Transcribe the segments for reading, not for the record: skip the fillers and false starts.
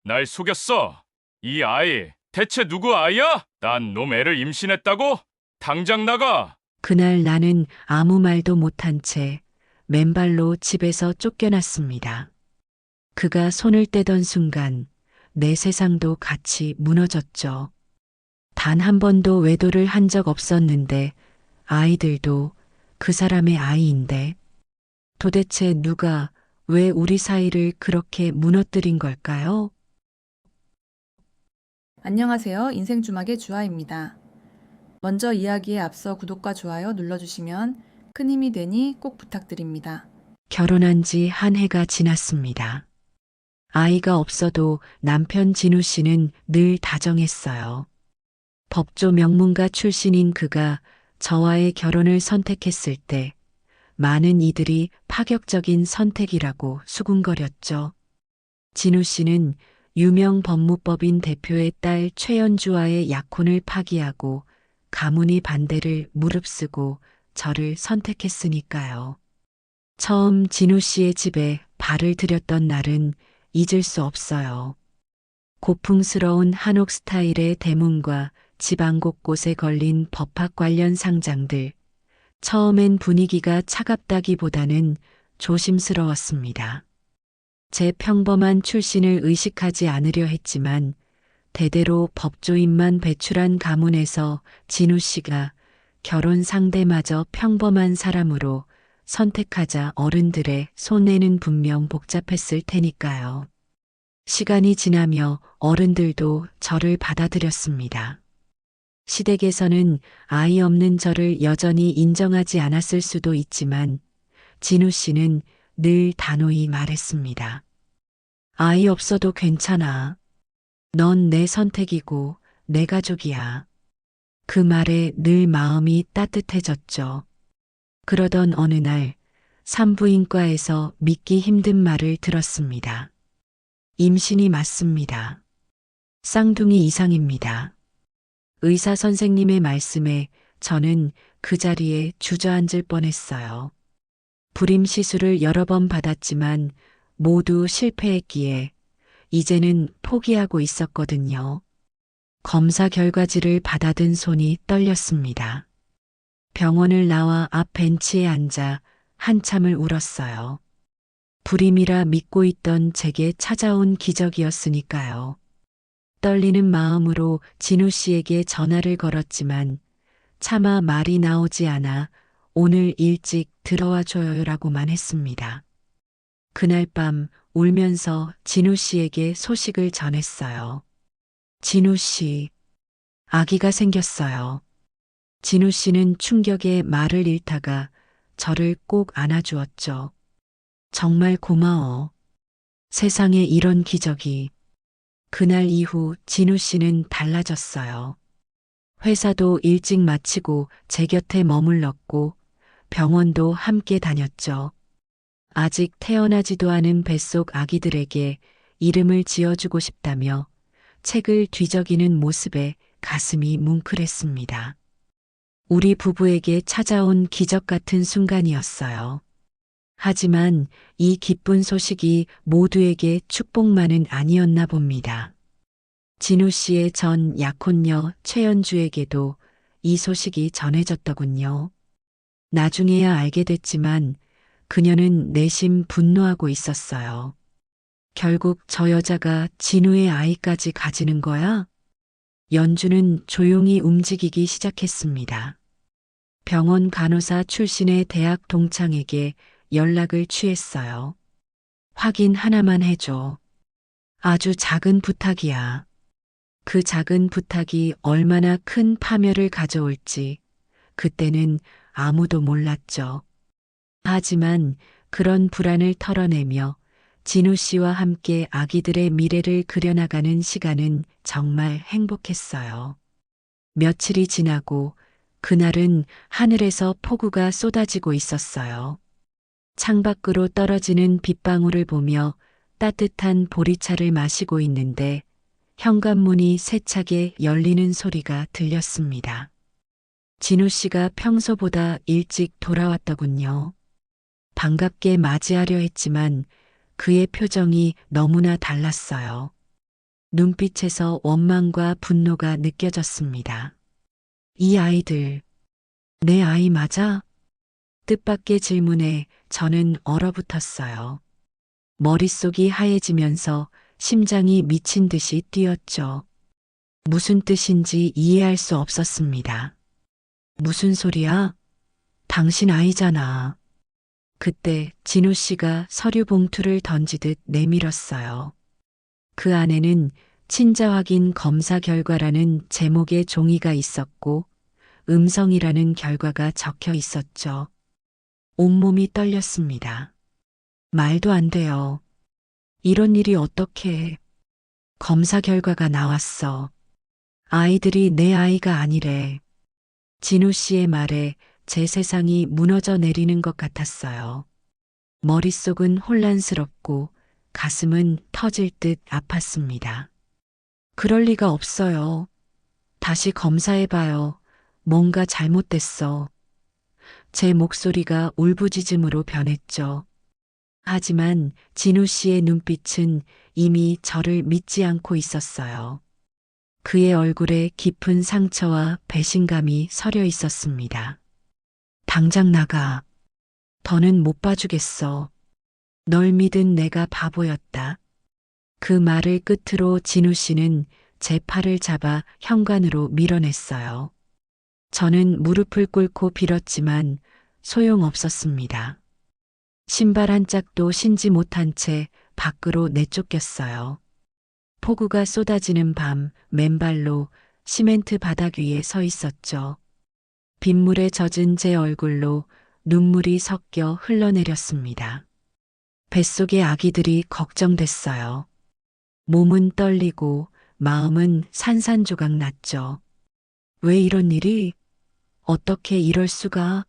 날 속였어. 이 아이, 대체 누구 아이야? 난 놈 애를 임신했다고? 당장 나가! 그날 나는 아무 말도 못한 채 맨발로 집에서 쫓겨났습니다. 그가 손을 떼던 순간 내 세상도 같이 무너졌죠. 단 한 번도 외도를 한 적 없었는데 아이들도 그 사람의 아이인데 도대체 누가 왜 우리 사이를 그렇게 무너뜨린 걸까요? 안녕하세요. 인생주막의 주아입니다. 먼저 이야기에 앞서 구독과 좋아요 눌러주시면 큰 힘이 되니 꼭 부탁드립니다. 결혼한 지 한 해가 지났습니다. 아이가 없어도 남편 진우 씨는 늘 다정했어요. 법조 명문가 출신인 그가 저와의 결혼을 선택했을 때 많은 이들이 파격적인 선택이라고 수군거렸죠. 진우 씨는 유명 법무법인 대표의 딸 최연주와의 약혼을 파기하고 가문의 반대를 무릅쓰고 저를 선택했으니까요. 처음 진우 씨의 집에 발을 들였던 날은 잊을 수 없어요. 고풍스러운 한옥 스타일의 대문과 집안 곳곳에 걸린 법학 관련 상장들. 처음엔 분위기가 차갑다기보다는 조심스러웠습니다. 제 평범한 출신을 의식하지 않으려 했지만 대대로 법조인만 배출한 가문에서 진우 씨가 결혼 상대마저 평범한 사람으로 선택하자 어른들의 손해는 분명 복잡했을 테니까요. 시간이 지나며 어른들도 저를 받아들였습니다. 시댁에서는 아이 없는 저를 여전히 인정하지 않았을 수도 있지만 진우 씨는 늘 단호히 말했습니다. 아이 없어도 괜찮아. 넌 내 선택이고 내 가족이야. 그 말에 늘 마음이 따뜻해졌죠. 그러던 어느 날 산부인과에서 믿기 힘든 말을 들었습니다. 임신이 맞습니다. 쌍둥이 이상입니다. 의사 선생님의 말씀에 저는 그 자리에 주저앉을 뻔했어요. 불임 시술을 여러 번 받았지만 모두 실패했기에 이제는 포기하고 있었거든요. 검사 결과지를 받아든 손이 떨렸습니다. 병원을 나와 앞 벤치에 앉아 한참을 울었어요. 불임이라 믿고 있던 제게 찾아온 기적이었으니까요. 떨리는 마음으로 진우 씨에게 전화를 걸었지만 차마 말이 나오지 않아 오늘 일찍 들어와 줘요라고만 했습니다. 그날 밤 울면서 진우 씨에게 소식을 전했어요. 진우 씨, 아기가 생겼어요. 진우 씨는 충격에 말을 잃다가 저를 꼭 안아주었죠. 정말 고마워. 세상에 이런 기적이. 그날 이후 진우 씨는 달라졌어요. 회사도 일찍 마치고 제 곁에 머물렀고 병원도 함께 다녔죠. 아직 태어나지도 않은 뱃속 아기들에게 이름을 지어주고 싶다며 책을 뒤적이는 모습에 가슴이 뭉클했습니다. 우리 부부에게 찾아온 기적 같은 순간이었어요. 하지만 이 기쁜 소식이 모두에게 축복만은 아니었나 봅니다. 진우 씨의 전 약혼녀 최연주에게도 이 소식이 전해졌더군요. 나중에야 알게 됐지만 그녀는 내심 분노하고 있었어요. 결국 저 여자가 진우의 아이까지 가지는 거야? 연주는 조용히 움직이기 시작했습니다. 병원 간호사 출신의 대학 동창에게 연락을 취했어요. 확인 하나만 해줘. 아주 작은 부탁이야. 그 작은 부탁이 얼마나 큰 파멸을 가져올지 그때는 아무도 몰랐죠. 하지만 그런 불안을 털어내며 진우 씨와 함께 아기들의 미래를 그려나가는 시간은 정말 행복했어요. 며칠이 지나고 그날은 하늘에서 폭우가 쏟아지고 있었어요. 창밖으로 떨어지는 빗방울을 보며 따뜻한 보리차를 마시고 있는데 현관문이 세차게 열리는 소리가 들렸습니다. 진우 씨가 평소보다 일찍 돌아왔더군요. 반갑게 맞이하려 했지만 그의 표정이 너무나 달랐어요. 눈빛에서 원망과 분노가 느껴졌습니다. 이 아이들, 내 아이 맞아? 뜻밖의 질문에 저는 얼어붙었어요. 머릿속이 하얘지면서 심장이 미친 듯이 뛰었죠. 무슨 뜻인지 이해할 수 없었습니다. 무슨 소리야? 당신 아이잖아. 그때 진우 씨가 서류 봉투를 던지듯 내밀었어요. 그 안에는 친자 확인 검사 결과라는 제목의 종이가 있었고 음성이라는 결과가 적혀 있었죠. 온몸이 떨렸습니다. 말도 안 돼요. 이런 일이 어떻게 검사 결과가 나왔어. 아이들이 내 아이가 아니래. 진우 씨의 말에 제 세상이 무너져 내리는 것 같았어요. 머릿속은 혼란스럽고 가슴은 터질 듯 아팠습니다. 그럴 리가 없어요. 다시 검사해봐요. 뭔가 잘못됐어. 제 목소리가 울부짖음으로 변했죠. 하지만 진우 씨의 눈빛은 이미 저를 믿지 않고 있었어요. 그의 얼굴에 깊은 상처와 배신감이 서려 있었습니다. 당장 나가. 더는 못 봐주겠어. 널 믿은 내가 바보였다. 그 말을 끝으로 진우 씨는 제 팔을 잡아 현관으로 밀어냈어요. 저는 무릎을 꿇고 빌었지만 소용없었습니다. 신발 한 짝도 신지 못한 채 밖으로 내쫓겼어요. 폭우가 쏟아지는 밤 맨발로 시멘트 바닥 위에 서 있었죠. 빗물에 젖은 제 얼굴로 눈물이 섞여 흘러내렸습니다. 뱃속의 아기들이 걱정됐어요. 몸은 떨리고 마음은 산산조각 났죠. 왜 이런 일이? 어떻게 이럴 수가?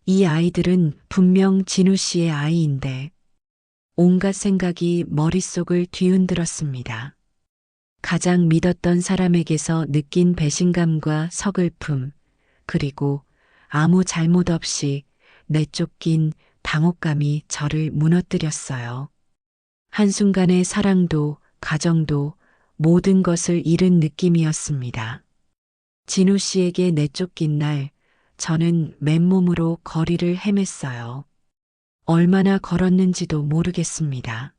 이 아이들은 분명 진우 씨의 아이인데 온갖 생각이 머릿속을 뒤흔들었습니다. 가장 믿었던 사람에게서 느낀 배신감과 서글픔, 그리고 아무 잘못 없이 내쫓긴 당혹감이 저를 무너뜨렸어요. 한순간에 사랑도 가정도 모든 것을 잃은 느낌이었습니다. 진우 씨에게 내쫓긴 날 저는 맨몸으로 거리를 헤맸어요. 얼마나 걸었는지도 모르겠습니다.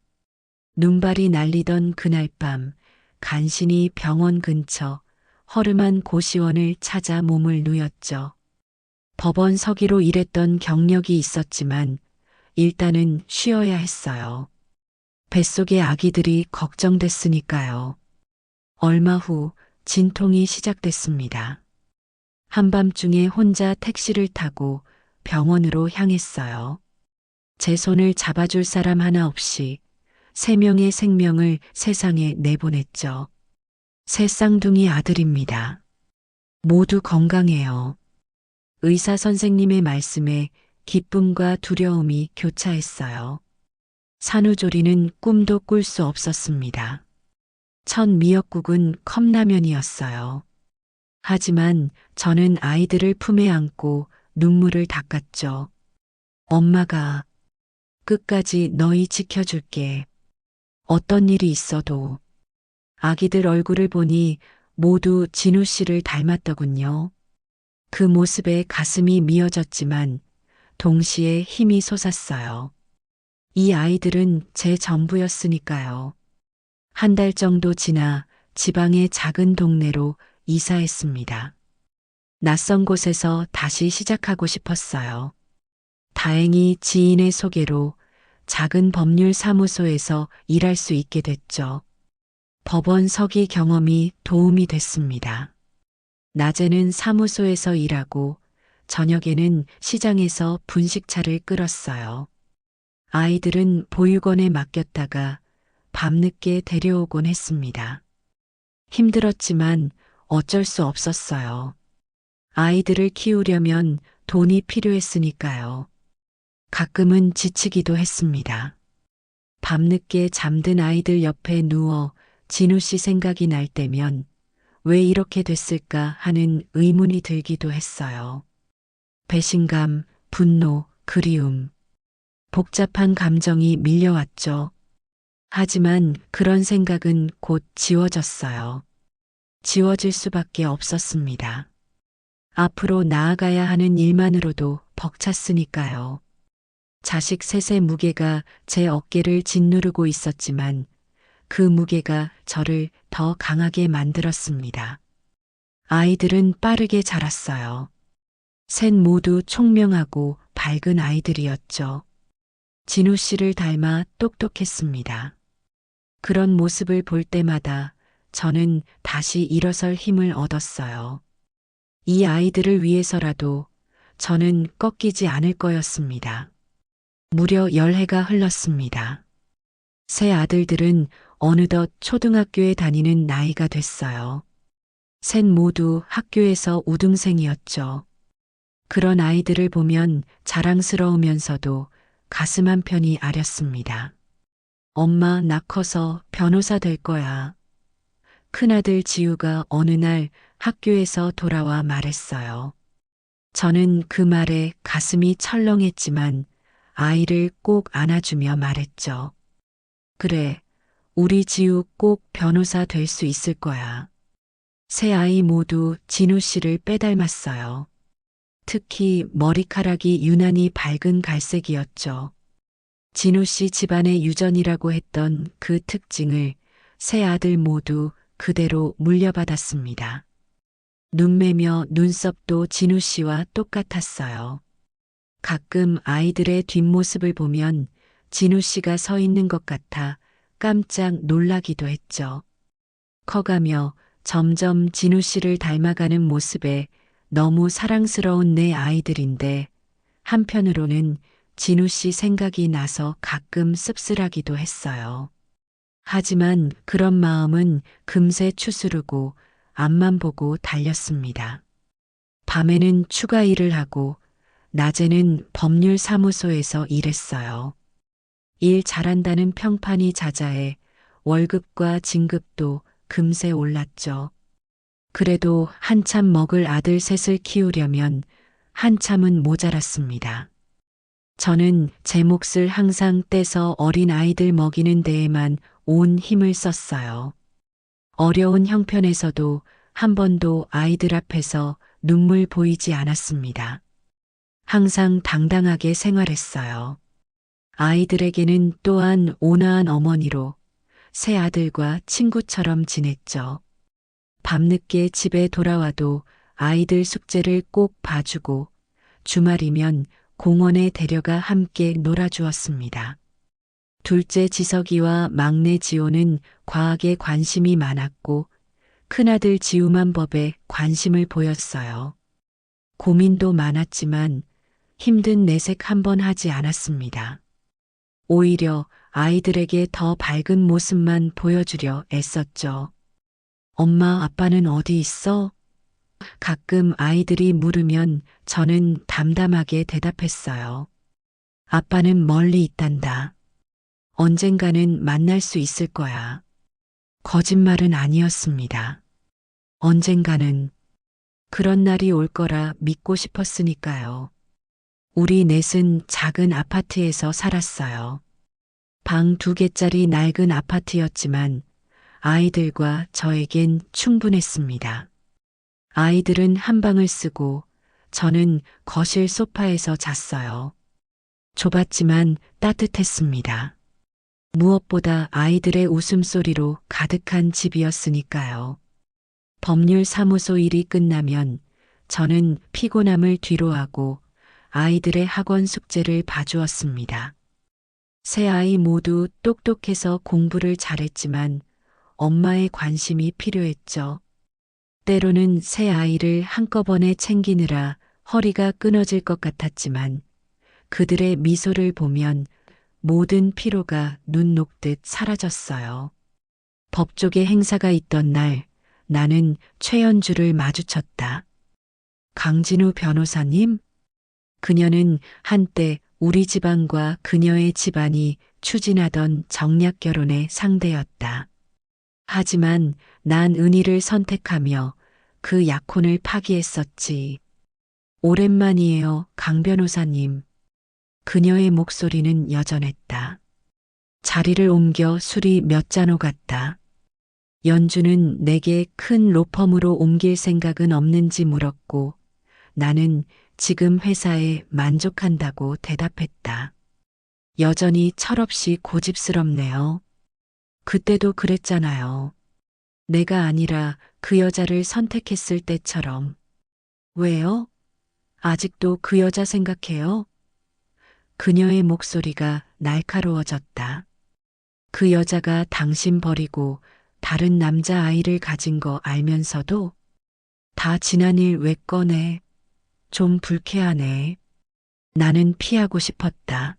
눈발이 날리던 그날 밤 간신히 병원 근처 허름한 고시원을 찾아 몸을 누였죠. 법원 서기로 일했던 경력이 있었지만 일단은 쉬어야 했어요. 뱃속의 아기들이 걱정됐으니까요. 얼마 후 진통이 시작됐습니다. 한밤중에 혼자 택시를 타고 병원으로 향했어요. 제 손을 잡아줄 사람 하나 없이 3명의 생명을 세상에 내보냈죠. 새 쌍둥이 아들입니다. 모두 건강해요. 의사 선생님의 말씀에 기쁨과 두려움이 교차했어요. 산후조리는 꿈도 꿀 수 없었습니다. 첫 미역국은 컵라면이었어요. 하지만 저는 아이들을 품에 안고 눈물을 닦았죠. 엄마가 끝까지 너희 지켜줄게. 어떤 일이 있어도. 아기들 얼굴을 보니 모두 진우 씨를 닮았더군요. 그 모습에 가슴이 미어졌지만 동시에 힘이 솟았어요. 이 아이들은 제 전부였으니까요. 한 달 정도 지나 지방의 작은 동네로 이사했습니다. 낯선 곳에서 다시 시작하고 싶었어요. 다행히 지인의 소개로 작은 법률 사무소에서 일할 수 있게 됐죠. 법원 서기 경험이 도움이 됐습니다. 낮에는 사무소에서 일하고 저녁에는 시장에서 분식차를 끓었어요. 아이들은 보육원에 맡겼다가 밤늦게 데려오곤 했습니다. 힘들었지만 어쩔 수 없었어요. 아이들을 키우려면 돈이 필요했으니까요. 가끔은 지치기도 했습니다. 밤늦게 잠든 아이들 옆에 누워 진우 씨 생각이 날 때면 왜 이렇게 됐을까 하는 의문이 들기도 했어요. 배신감, 분노, 그리움. 복잡한 감정이 밀려왔죠. 하지만 그런 생각은 곧 지워졌어요. 지워질 수밖에 없었습니다. 앞으로 나아가야 하는 일만으로도 벅찼으니까요. 자식 셋의 무게가 제 어깨를 짓누르고 있었지만 그 무게가 저를 더 강하게 만들었습니다. 아이들은 빠르게 자랐어요. 셋 모두 총명하고 밝은 아이들이었죠. 진우 씨를 닮아 똑똑했습니다. 그런 모습을 볼 때마다 저는 다시 일어설 힘을 얻었어요. 이 아이들을 위해서라도 저는 꺾이지 않을 거였습니다. 무려 열해가 흘렀습니다. 새 아들들은 어느덧 초등학교에 다니는 나이가 됐어요. 셋 모두 학교에서 우등생이었죠. 그런 아이들을 보면 자랑스러우면서도 가슴 한편이 아렸습니다. 엄마, 나 커서 변호사 될 거야. 큰아들 지우가 어느 날 학교에서 돌아와 말했어요. 저는 그 말에 가슴이 철렁했지만 아이를 꼭 안아주며 말했죠. 그래, 우리 지우 꼭 변호사 될 수 있을 거야. 세 아이 모두 진우 씨를 빼닮았어요. 특히 머리카락이 유난히 밝은 갈색이었죠. 진우 씨 집안의 유전이라고 했던 그 특징을 세 아들 모두 그대로 물려받았습니다. 눈매며 눈썹도 진우 씨와 똑같았어요. 가끔 아이들의 뒷모습을 보면 진우 씨가 서 있는 것 같아 깜짝 놀라기도 했죠. 커가며 점점 진우 씨를 닮아가는 모습에 너무 사랑스러운 내 아이들인데 한편으로는 진우 씨 생각이 나서 가끔 씁쓸하기도 했어요. 하지만 그런 마음은 금세 추스르고 앞만 보고 달렸습니다. 밤에는 추가 일을 하고 낮에는 법률사무소에서 일했어요. 일 잘한다는 평판이 자자해 월급과 진급도 금세 올랐죠. 그래도 한참 먹을 아들 셋을 키우려면 한참은 모자랐습니다. 저는 제 몫을 항상 떼서 어린 아이들 먹이는 데에만 온 힘을 썼어요. 어려운 형편에서도 한 번도 아이들 앞에서 눈물 보이지 않았습니다. 항상 당당하게 생활했어요. 아이들에게는 또한 온화한 어머니로 새 아들과 친구처럼 지냈죠. 밤늦게 집에 돌아와도 아이들 숙제를 꼭 봐주고 주말이면 공원에 데려가 함께 놀아주었습니다. 둘째 지석이와 막내 지호는 과학에 관심이 많았고 큰아들 지우만 법에 관심을 보였어요. 고민도 많았지만 힘든 내색 한 번 하지 않았습니다. 오히려 아이들에게 더 밝은 모습만 보여주려 애썼죠. 엄마, 아빠는 어디 있어? 가끔 아이들이 물으면 저는 담담하게 대답했어요. 아빠는 멀리 있단다. 언젠가는 만날 수 있을 거야. 거짓말은 아니었습니다. 언젠가는 그런 날이 올 거라 믿고 싶었으니까요. 우리 넷은 작은 아파트에서 살았어요. 방 2개짜리 낡은 아파트였지만 아이들과 저에겐 충분했습니다. 아이들은 한 방을 쓰고 저는 거실 소파에서 잤어요. 좁았지만 따뜻했습니다. 무엇보다 아이들의 웃음소리로 가득한 집이었으니까요. 법률사무소 일이 끝나면 저는 피곤함을 뒤로하고 아이들의 학원 숙제를 봐주었습니다. 세 아이 모두 똑똑해서 공부를 잘했지만 엄마의 관심이 필요했죠. 때로는 세 아이를 한꺼번에 챙기느라 허리가 끊어질 것 같았지만 그들의 미소를 보면 모든 피로가 눈 녹듯 사라졌어요. 법조계 행사가 있던 날 나는 최연주를 마주쳤다. 강진우 변호사님? 그녀는 한때 우리 집안과 그녀의 집안이 추진하던 정략 결혼의 상대였다. 하지만 난 은희를 선택하며 그 약혼을 파기했었지. 오랜만이에요, 강 변호사님. 그녀의 목소리는 여전했다. 자리를 옮겨 술이 몇 잔 오갔다. 연주는 내게 큰 로펌으로 옮길 생각은 없는지 물었고 나는 지금 회사에 만족한다고 대답했다. 여전히 철없이 고집스럽네요. 그때도 그랬잖아요. 내가 아니라 그 여자를 선택했을 때처럼. 왜요? 아직도 그 여자 생각해요? 그녀의 목소리가 날카로워졌다. 그 여자가 당신 버리고 다른 남자 아이를 가진 거 알면서도 다 지난 일 왜 꺼내? 좀 불쾌하네. 나는 피하고 싶었다.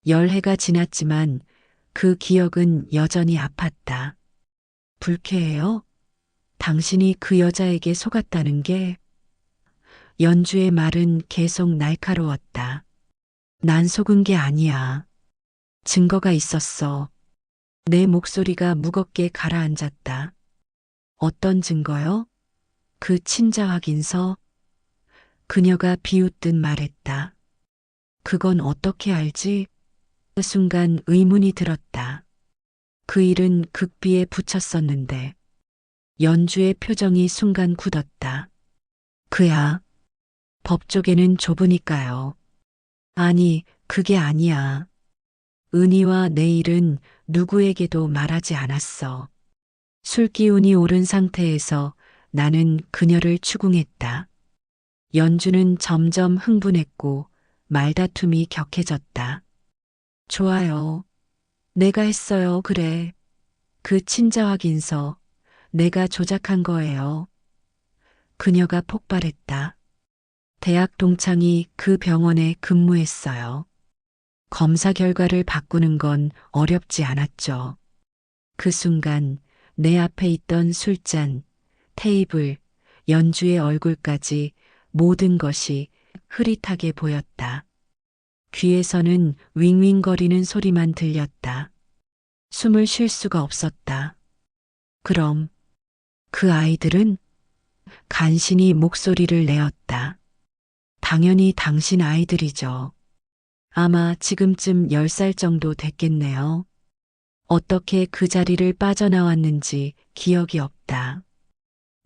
열해가 지났지만 그 기억은 여전히 아팠다. 불쾌해요? 당신이 그 여자에게 속았다는 게 연주의 말은 계속 날카로웠다. 난 속은 게 아니야. 증거가 있었어. 내 목소리가 무겁게 가라앉았다. 어떤 증거요? 그 친자 확인서? 그녀가 비웃듯 말했다. 그건 어떻게 알지? 그 순간 의문이 들었다. 그 일은 극비에 붙였었는데 연주의 표정이 순간 굳었다. 그야. 법조계는 좁으니까요. 아니, 그게 아니야. 은희와 내 일은 누구에게도 말하지 않았어. 술 기운이 오른 상태에서 나는 그녀를 추궁했다. 연주는 점점 흥분했고 말다툼이 격해졌다. 좋아요. 내가 했어요. 그래. 그 친자 확인서 내가 조작한 거예요. 그녀가 폭발했다. 대학 동창이 그 병원에 근무했어요. 검사 결과를 바꾸는 건 어렵지 않았죠. 그 순간 내 앞에 있던 술잔, 테이블, 연주의 얼굴까지 모든 것이 흐릿하게 보였다. 귀에서는 윙윙거리는 소리만 들렸다. 숨을 쉴 수가 없었다. 그럼 그 아이들은 간신히 목소리를 내었다. 당연히 당신 아이들이죠. 아마 지금쯤 10살 정도 됐겠네요. 어떻게 그 자리를 빠져나왔는지 기억이 없다.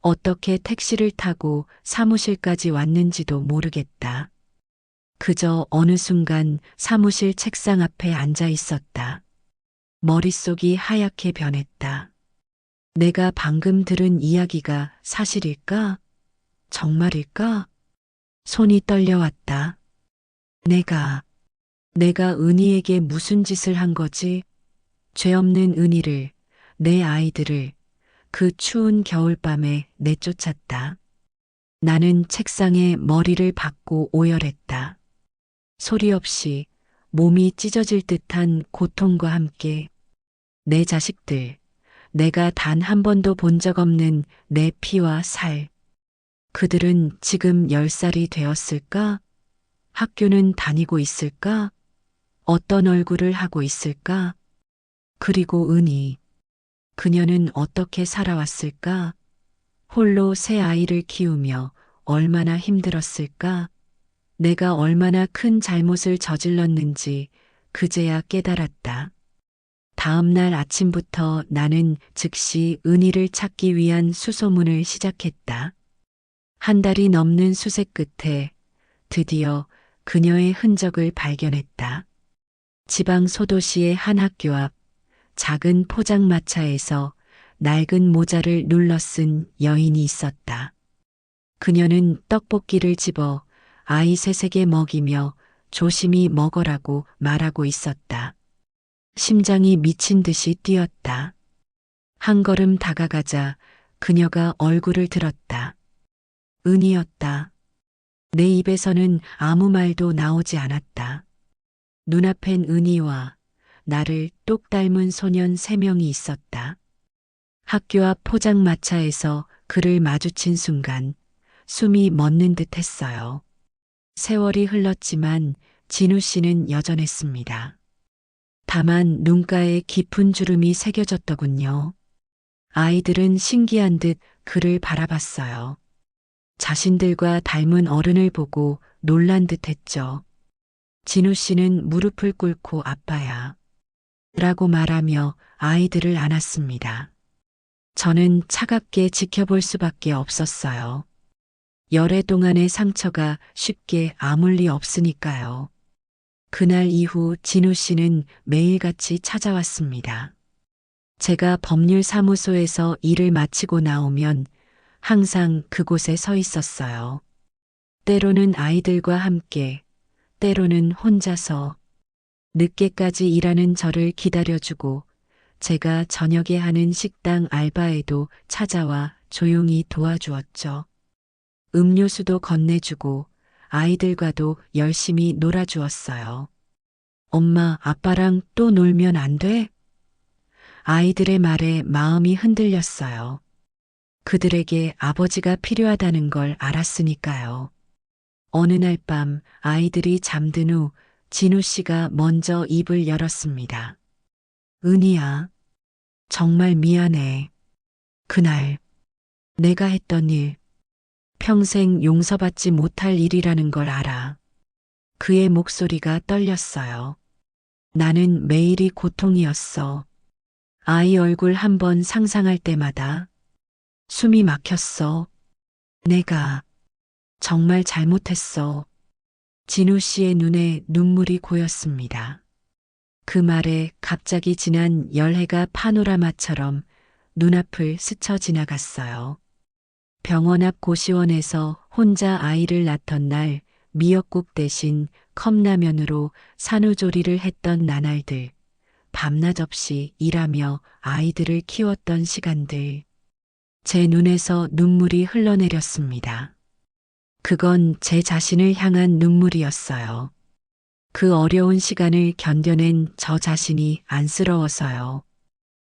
어떻게 택시를 타고 사무실까지 왔는지도 모르겠다. 그저 어느 순간 사무실 책상 앞에 앉아 있었다. 머릿속이 하얗게 변했다. 내가 방금 들은 이야기가 사실일까? 정말일까? 손이 떨려왔다. 내가 은희에게 무슨 짓을 한 거지? 죄 없는 은희를, 내 아이들을 그 추운 겨울밤에 내쫓았다. 나는 책상에 머리를 박고 오열했다. 소리 없이 몸이 찢어질 듯한 고통과 함께 내 자식들, 내가 단 한 번도 본 적 없는 내 피와 살. 그들은 지금 10살이 되었을까? 학교는 다니고 있을까? 어떤 얼굴을 하고 있을까? 그리고 은희. 그녀는 어떻게 살아왔을까? 홀로 새 아이를 키우며 얼마나 힘들었을까? 내가 얼마나 큰 잘못을 저질렀는지 그제야 깨달았다. 다음 날 아침부터 나는 즉시 은희를 찾기 위한 수소문을 시작했다. 한 달이 넘는 수색 끝에 드디어 그녀의 흔적을 발견했다. 지방 소도시의 한 학교 앞 작은 포장마차에서 낡은 모자를 눌러 쓴 여인이 있었다. 그녀는 떡볶이를 집어 아이 셋에게 먹이며 조심히 먹어라고 말하고 있었다. 심장이 미친 듯이 뛰었다. 한 걸음 다가가자 그녀가 얼굴을 들었다. 은희였다. 내 입에서는 아무 말도 나오지 않았다. 눈앞엔 은희와 나를 똑 닮은 소년 3명이 있었다. 학교 앞 포장마차에서 그를 마주친 순간 숨이 멎는 듯 했어요. 세월이 흘렀지만 진우 씨는 여전했습니다. 다만 눈가에 깊은 주름이 새겨졌더군요. 아이들은 신기한 듯 그를 바라봤어요. 자신들과 닮은 어른을 보고 놀란 듯 했죠. 진우 씨는 무릎을 꿇고 아빠야. 라고 말하며 아이들을 안았습니다. 저는 차갑게 지켜볼 수밖에 없었어요. 열애 동안의 상처가 쉽게 아물 리 없으니까요. 그날 이후 진우 씨는 매일같이 찾아왔습니다. 제가 법률사무소에서 일을 마치고 나오면 항상 그곳에 서 있었어요. 때로는 아이들과 함께, 때로는 혼자서 늦게까지 일하는 저를 기다려주고 제가 저녁에 하는 식당 알바에도 찾아와 조용히 도와주었죠. 음료수도 건네주고 아이들과도 열심히 놀아주었어요. 엄마, 아빠랑 또 놀면 안 돼? 아이들의 말에 마음이 흔들렸어요. 그들에게 아버지가 필요하다는 걸 알았으니까요. 어느 날 밤 아이들이 잠든 후 진우 씨가 먼저 입을 열었습니다. 은희야, 정말 미안해. 그날 내가 했던 일, 평생 용서받지 못할 일이라는 걸 알아. 그의 목소리가 떨렸어요. 나는 매일이 고통이었어. 아이 얼굴 한 번 상상할 때마다 숨이 막혔어. 내가 정말 잘못했어. 진우 씨의 눈에 눈물이 고였습니다. 그 말에 갑자기 지난 열해가 파노라마처럼 눈앞을 스쳐 지나갔어요. 병원 앞 고시원에서 혼자 아이를 낳던 날 미역국 대신 컵라면으로 산후조리를 했던 나날들, 밤낮 없이 일하며 아이들을 키웠던 시간들. 제 눈에서 눈물이 흘러내렸습니다. 그건 제 자신을 향한 눈물이었어요. 그 어려운 시간을 견뎌낸 저 자신이 안쓰러워서요.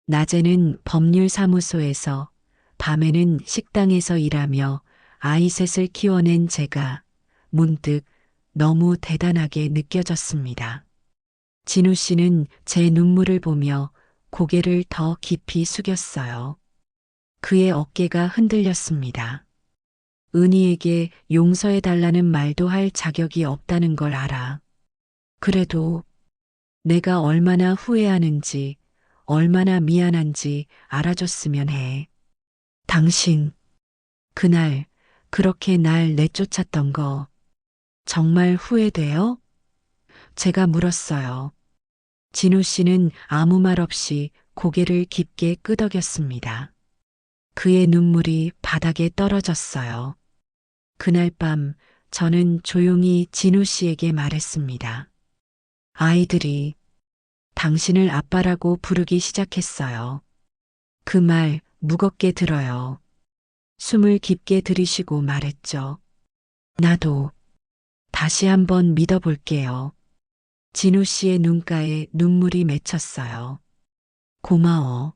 낮에는 법률사무소에서, 밤에는 식당에서 일하며 아이 셋을 키워낸 제가 문득 너무 대단하게 느껴졌습니다. 진우 씨는 제 눈물을 보며 고개를 더 깊이 숙였어요. 그의 어깨가 흔들렸습니다. 은희에게 용서해달라는 말도 할 자격이 없다는 걸 알아. 그래도 내가 얼마나 후회하는지, 얼마나 미안한지 알아줬으면 해. 당신, 그날 그렇게 날 내쫓았던 거 정말 후회돼요? 제가 물었어요. 진우 씨는 아무 말 없이 고개를 깊게 끄덕였습니다. 그의 눈물이 바닥에 떨어졌어요. 그날 밤 저는 조용히 진우 씨에게 말했습니다. 아이들이 당신을 아빠라고 부르기 시작했어요. 그 말 무겁게 들어요. 숨을 깊게 들이쉬고 말했죠. 나도 다시 한번 믿어볼게요. 진우 씨의 눈가에 눈물이 맺혔어요. 고마워.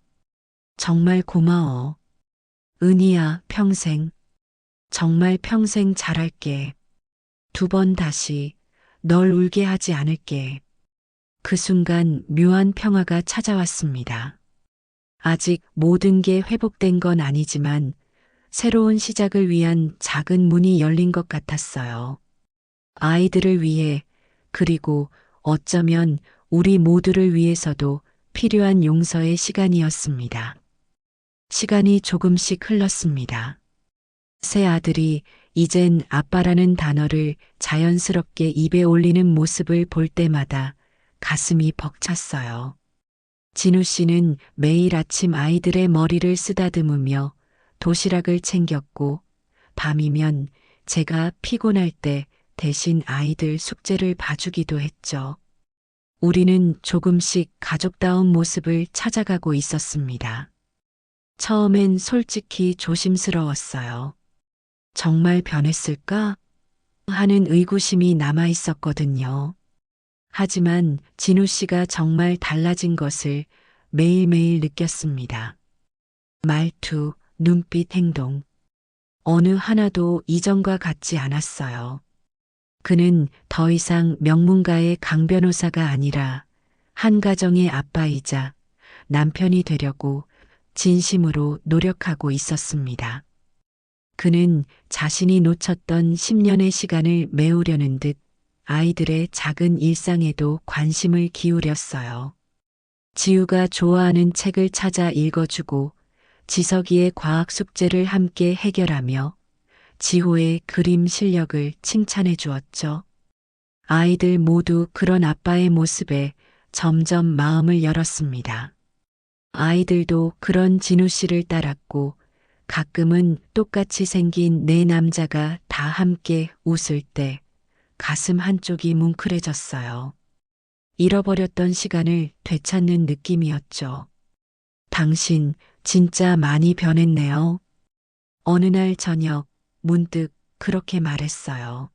정말 고마워. 은희야, 평생. 정말 평생 잘할게. 2번 다시 널 울게 하지 않을게. 그 순간 묘한 평화가 찾아왔습니다. 아직 모든 게 회복된 건 아니지만 새로운 시작을 위한 작은 문이 열린 것 같았어요. 아이들을 위해, 그리고 어쩌면 우리 모두를 위해서도 필요한 용서의 시간이었습니다. 시간이 조금씩 흘렀습니다. 새 아들이 이젠 아빠라는 단어를 자연스럽게 입에 올리는 모습을 볼 때마다 가슴이 벅찼어요. 진우 씨는 매일 아침 아이들의 머리를 쓰다듬으며 도시락을 챙겼고, 밤이면 제가 피곤할 때 대신 아이들 숙제를 봐주기도 했죠. 우리는 조금씩 가족다운 모습을 찾아가고 있었습니다. 처음엔 솔직히 조심스러웠어요. 정말 변했을까? 하는 의구심이 남아 있었거든요. 하지만 진우 씨가 정말 달라진 것을 매일매일 느꼈습니다. 말투, 눈빛, 행동. 어느 하나도 이전과 같지 않았어요. 그는 더 이상 명문가의 강 변호사가 아니라 한 가정의 아빠이자 남편이 되려고 진심으로 노력하고 있었습니다. 그는 자신이 놓쳤던 10년의 시간을 메우려는 듯 아이들의 작은 일상에도 관심을 기울였어요. 지우가 좋아하는 책을 찾아 읽어주고 지석이의 과학 숙제를 함께 해결하며 지호의 그림 실력을 칭찬해 주었죠. 아이들 모두 그런 아빠의 모습에 점점 마음을 열었습니다. 아이들도 그런 진우 씨를 따랐고 가끔은 똑같이 생긴 네 남자가 다 함께 웃을 때 가슴 한쪽이 뭉클해졌어요. 잃어버렸던 시간을 되찾는 느낌이었죠. 당신 진짜 많이 변했네요. 어느 날 저녁 문득 그렇게 말했어요.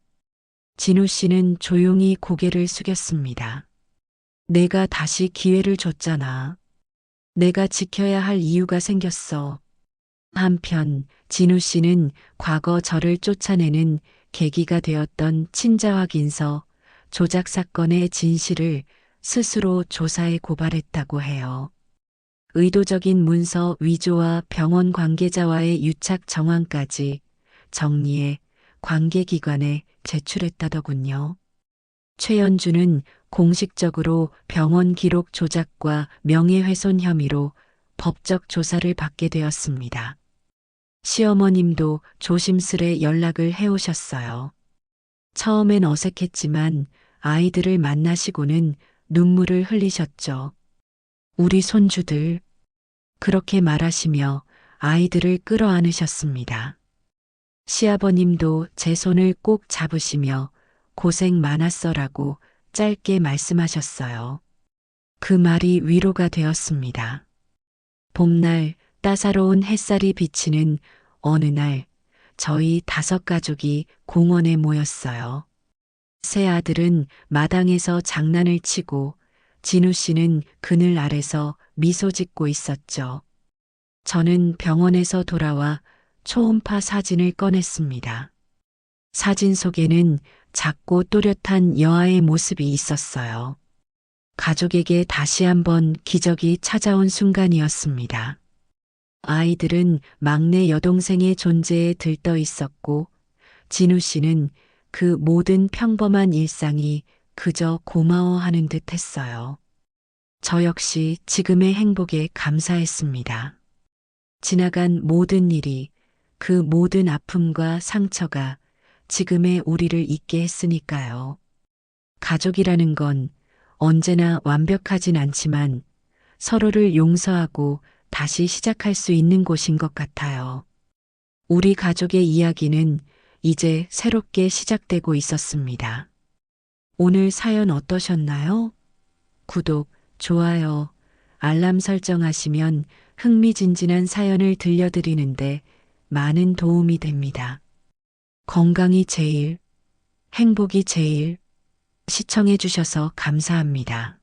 진우 씨는 조용히 고개를 숙였습니다. 내가 다시 기회를 줬잖아. 내가 지켜야 할 이유가 생겼어. 한편 진우 씨는 과거 저를 쫓아내는 계기가 되었던 친자확인서 조작 사건의 진실을 스스로 조사해 고발했다고 해요. 의도적인 문서 위조와 병원 관계자와의 유착 정황까지 정리해 관계기관에 제출했다더군요. 최연주는 공식적으로 병원 기록 조작과 명예훼손 혐의로 법적 조사를 받게 되었습니다. 시어머님도 조심스레 연락을 해오셨어요. 처음엔 어색했지만 아이들을 만나시고는 눈물을 흘리셨죠. 우리 손주들. 그렇게 말하시며 아이들을 끌어안으셨습니다. 시아버님도 제 손을 꼭 잡으시며 고생 많았어라고 짧게 말씀하셨어요. 그 말이 위로가 되었습니다. 봄날 따사로운 햇살이 비치는 어느 날 저희 5가족이 공원에 모였어요. 세 아들은 마당에서 장난을 치고 진우 씨는 그늘 아래서 미소 짓고 있었죠. 저는 병원에서 돌아와 초음파 사진을 꺼냈습니다. 사진 속에는 작고 또렷한 여아의 모습이 있었어요. 가족에게 다시 한번 기적이 찾아온 순간이었습니다. 아이들은 막내 여동생의 존재에 들떠 있었고 진우 씨는 그 모든 평범한 일상이 그저 고마워하는 듯 했어요. 저 역시 지금의 행복에 감사했습니다. 지나간 모든 일이, 그 모든 아픔과 상처가 지금의 우리를 있게 했으니까요. 가족이라는 건 언제나 완벽하진 않지만 서로를 용서하고 다시 시작할 수 있는 곳인 것 같아요. 우리 가족의 이야기는 이제 새롭게 시작되고 있었습니다. 오늘 사연 어떠셨나요? 구독, 좋아요, 알람 설정하시면 흥미진진한 사연을 들려드리는데 많은 도움이 됩니다. 건강이 제일, 행복이 제일. 시청해주셔서 감사합니다.